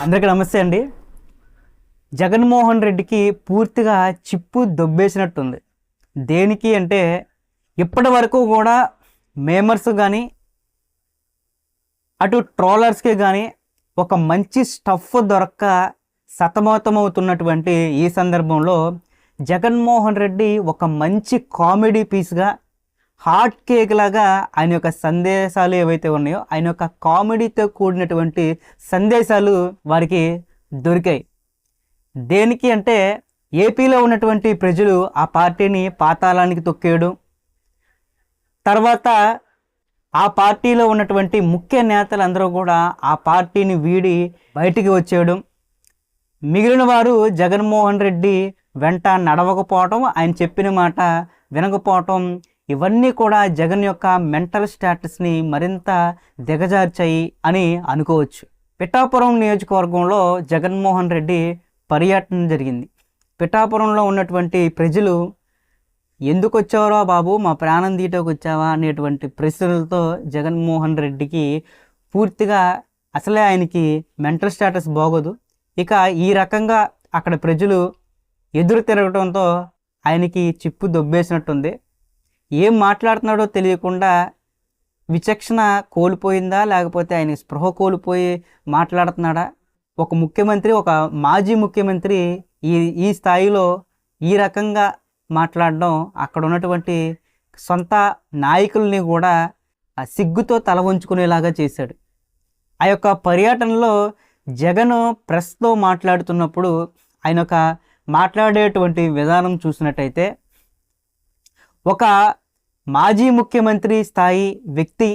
అందరికీ నమస్తే అండి. జగన్మోహన్ రెడ్డికి పూర్తిగా చిప్పు దొబ్బేసినట్టుంది. దేనికి అంటే ఇప్పటి వరకు కూడా మేమర్స్ కానీ అటు ట్రోలర్స్కి కానీ ఒక మంచి స్టఫ్ దొరక్క సతమతమవుతున్నటువంటి ఈ సందర్భంలో జగన్మోహన్ రెడ్డి ఒక మంచి కామెడీ పీస్గా హాట్ కేక్ లాగా ఆయన యొక్క సందేశాలు ఏవైతే ఉన్నాయో ఆయన యొక్క కామెడీతో కూడినటువంటి సందేశాలు వారికి దొరికాయి. దేనికి అంటే ఏపీలో ఉన్నటువంటి ప్రజలు ఆ పార్టీని పాతాళానికి తొక్కేయడం, తర్వాత ఆ పార్టీలో ఉన్నటువంటి ముఖ్య నేతలందరూ కూడా ఆ పార్టీని వీడి బయటికి వచ్చేయడం, మిగిలిన వారు జగన్మోహన్ రెడ్డి వెంట నడవకపోవటం, ఆయన చెప్పిన మాట వినకపోవటం, ఇవన్నీ కూడా జగన్ యొక్క మెంటల్ స్టేటస్ని మరింత దిగజార్చాయి అని అనుకోవచ్చు. పిఠాపురం నియోజకవర్గంలో జగన్మోహన్ రెడ్డి పర్యటన జరిగింది. పిఠాపురంలో ఉన్నటువంటి ప్రజలు ఎందుకు వచ్చావరా బాబు, మా ప్రాణం తీయటకు వచ్చావా అనేటువంటి ప్రశ్నలతో జగన్మోహన్ రెడ్డికి పూర్తిగా అసలే ఆయనకి మెంటల్ స్టేటస్ బాగోదు. ఇక ఈ రకంగా అక్కడ ప్రజలు ఎదురు తిరగడంతో ఆయనకి చిప్పు దొబ్బేసినట్టుంది. ఏం మాట్లాడుతున్నాడో తెలియకుండా విచక్షణ కోల్పోయిందా, లేకపోతే ఆయన స్పృహ కోల్పోయి మాట్లాడుతున్నాడా? ఒక ముఖ్యమంత్రి, ఒక మాజీ ముఖ్యమంత్రి ఈ స్థాయిలో ఈ రకంగా మాట్లాడడం అక్కడ ఉన్నటువంటి సొంత నాయకుల్ని కూడా సిగ్గుతో తల వంచుకునేలాగా చేశాడు. ఆ యొక్క పర్యటనలో జగన్ ప్రెస్తో మాట్లాడుతున్నప్పుడు ఆయన ఒక మాట్లాడేటువంటి విధానం చూసినట్టయితే ఒక మాజీ ముఖ్యమంత్రి స్థాయి వ్యక్తి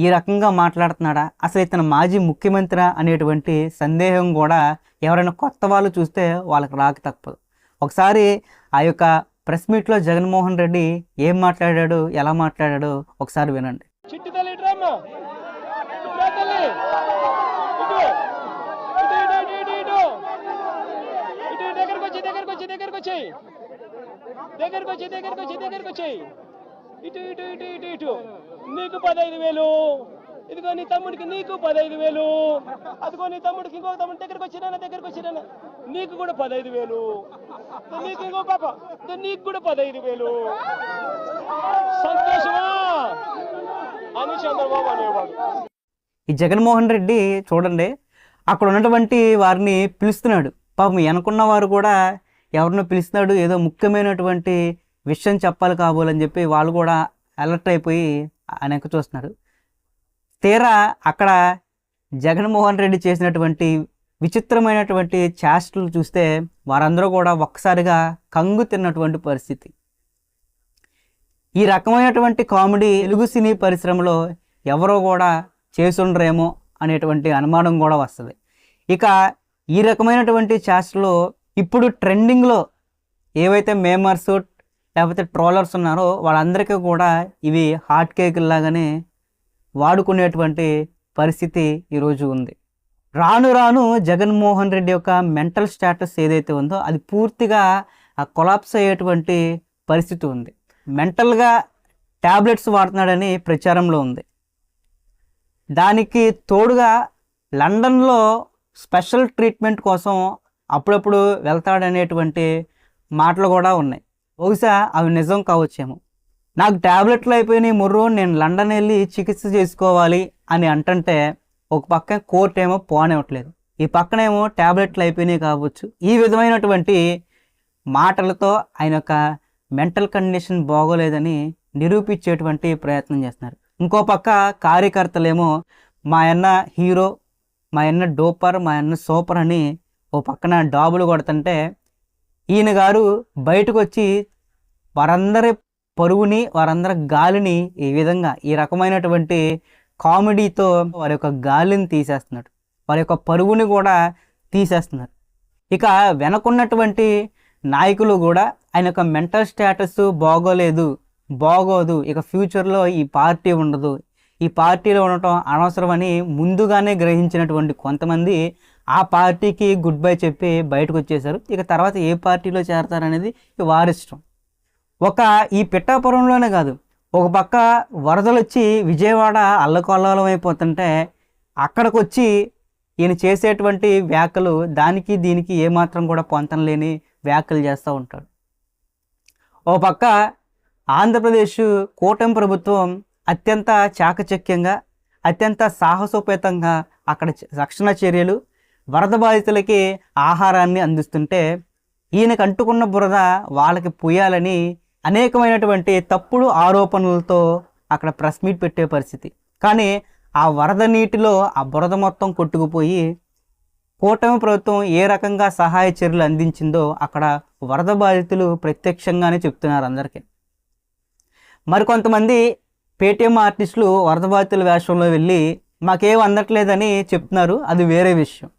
ఈ రకంగా మాట్లాడుతున్నాడా, అసలు ఇతను మాజీ ముఖ్యమంత్రి అనేటువంటి సందేహం కూడా ఎవరైనా కొత్త వాళ్ళు చూస్తే వాళ్ళకి రాక తప్పదు. ఒకసారి ఆ యొక్క ప్రెస్ మీట్లో జగన్మోహన్ రెడ్డి ఏం మాట్లాడాడు, ఎలా మాట్లాడాడో ఒకసారి వినండి. ఇటు ఇటు ఇటు ఇటు ఇటు నీకు 15,000, ఇదిగో నీ తమ్ముడికి నీకు 15,000, అదిగో నీ తమ్ముడికి ఇంకో తమ్ముడి దగ్గరకు వచ్చినా నీకు కూడా 15,000, నీకు ఇంకో పాప నీకు కూడా 15,000. సంతోషమా అని చంద్రబాబు అనేవాడు. ఈ జగన్మోహన్ రెడ్డి చూడండి, అక్కడ ఉన్నటువంటి వారిని పిలుస్తున్నాడు. పాపం వెనుకున్న వారు కూడా ఎవరినో పిలుస్తున్నాడు, ఏదో ముఖ్యమైనటువంటి విషయం చెప్పాలి కాబోలని చెప్పి వాళ్ళు కూడా అలర్ట్ అయిపోయి వెనక్కి చూస్తున్నారు. తీరా అక్కడ జగన్మోహన్ రెడ్డి చేసినటువంటి విచిత్రమైనటువంటి చేష్టలు చూస్తే వారందరూ కూడా ఒక్కసారిగా కంగు తిన్నటువంటి పరిస్థితి. ఈ రకమైనటువంటి కామెడీ తెలుగు సినీ పరిశ్రమలో ఎవరో కూడా చేసుండ్రేమో అనేటువంటి అనుమానం కూడా వస్తుంది. ఇక ఈ రకమైనటువంటి చేష్టలు ఇప్పుడు ట్రెండింగ్లో ఏవైతే మేమర్స్ లేకపోతే ట్రోలర్స్ ఉన్నారో వాళ్ళందరికీ కూడా ఇవి హాట్ కేక్ లాగానే వాడుకునేటువంటి పరిస్థితి ఈరోజు ఉంది. రాను రాను జగన్మోహన్ రెడ్డి యొక్క మెంటల్ స్టేటస్ ఏదైతే ఉందో అది పూర్తిగా కొలాప్స్ అయ్యేటువంటి పరిస్థితి ఉంది. మెంటల్గా ట్యాబ్లెట్స్ వాడుతున్నాడని ప్రచారంలో ఉంది. దానికి తోడుగా లండన్లో స్పెషల్ ట్రీట్మెంట్ కోసం అప్పుడప్పుడు వెళ్తాడనేటువంటి మాటలు కూడా ఉన్నాయి. బహుశా అవి నిజం కావచ్చేమో. నాకు ట్యాబ్లెట్లు అయిపోయినాయి ముర్రు, నేను లండన్ వెళ్ళి చికిత్స చేసుకోవాలి అని అంటుంటే ఒక పక్క కోర్టు ఏమో పోనివ్వట్లేదు, ఈ పక్కనేమో ట్యాబ్లెట్లు అయిపోయినాయి కావచ్చు. ఈ విధమైనటువంటి మాటలతో ఆయన యొక్క మెంటల్ కండిషన్ బాగోలేదని నిరూపించేటువంటి ప్రయత్నం చేస్తున్నారు. ఇంకో పక్క కార్యకర్తలేమో మా అన్న హీరో, మా అన్న డోపర్, మా అన్న సూపర్ అని ఓ పక్కన డాబులు కొడుతుంటే ఈయన గారు బయటకు వచ్చి వారందరి పరుగుని, వారందరి గాలిని ఈ విధంగా ఈ రకమైనటువంటి కామెడీతో వారి యొక్క గాలిని తీసేస్తున్నాడు, వారి యొక్క పరుగుని కూడా తీసేస్తున్నారు. ఇక వెనకున్నటువంటి నాయకులు కూడా ఆయన యొక్క మెంటల్ స్టేటస్ బాగోదు, ఇక ఫ్యూచర్లో ఈ పార్టీ ఉండదు, ఈ పార్టీలో ఉండటం అనవసరమని ముందుగానే గ్రహించినటువంటి కొంతమంది ఆ పార్టీకి గుడ్ బై చెప్పి బయటకు వచ్చేసారు. ఇక తర్వాత ఏ పార్టీలో చేరతారనేది వారిష్టం. ఈ పిఠాపురంలోనే కాదు, ఒక పక్క వరదలు వచ్చి విజయవాడ అల్లకొల్లాలం అయిపోతుంటే అక్కడికి వచ్చి ఈయన చేసేటువంటి వ్యాఖ్యలు దానికి దీనికి ఏమాత్రం కూడా పొంతన లేని వ్యాఖ్యలు చేస్తూ ఉంటాడు. ఓ పక్క ఆంధ్రప్రదేశ్ కూటమి ప్రభుత్వం అత్యంత చాకచక్యంగా, అత్యంత సాహసోపేతంగా అక్కడ రక్షణ చర్యలు, వరద బాధితులకి ఆహారాన్ని అందిస్తుంటే ఈయనకు అంటుకున్న బురద వాళ్ళకి పూయాలని అనేకమైనటువంటి తప్పుడు ఆరోపణలతో అక్కడ ప్రెస్ మీట్ పెట్టే పరిస్థితి. కానీ ఆ వరద నీటిలో ఆ బురద మొత్తం కొట్టుకుపోయి కూటమి ప్రభుత్వం ఏ రకంగా సహాయ చర్యలు అందించిందో అక్కడ వరద బాధితులు ప్రత్యక్షంగానే చెప్తున్నారు అందరికీ. మరికొంతమంది పేటీఎం ఆర్టిస్టులు వరద బాధితుల వేషంలో వెళ్ళి మాకేం అందట్లేదని చెప్తున్నారు, అది వేరే విషయం.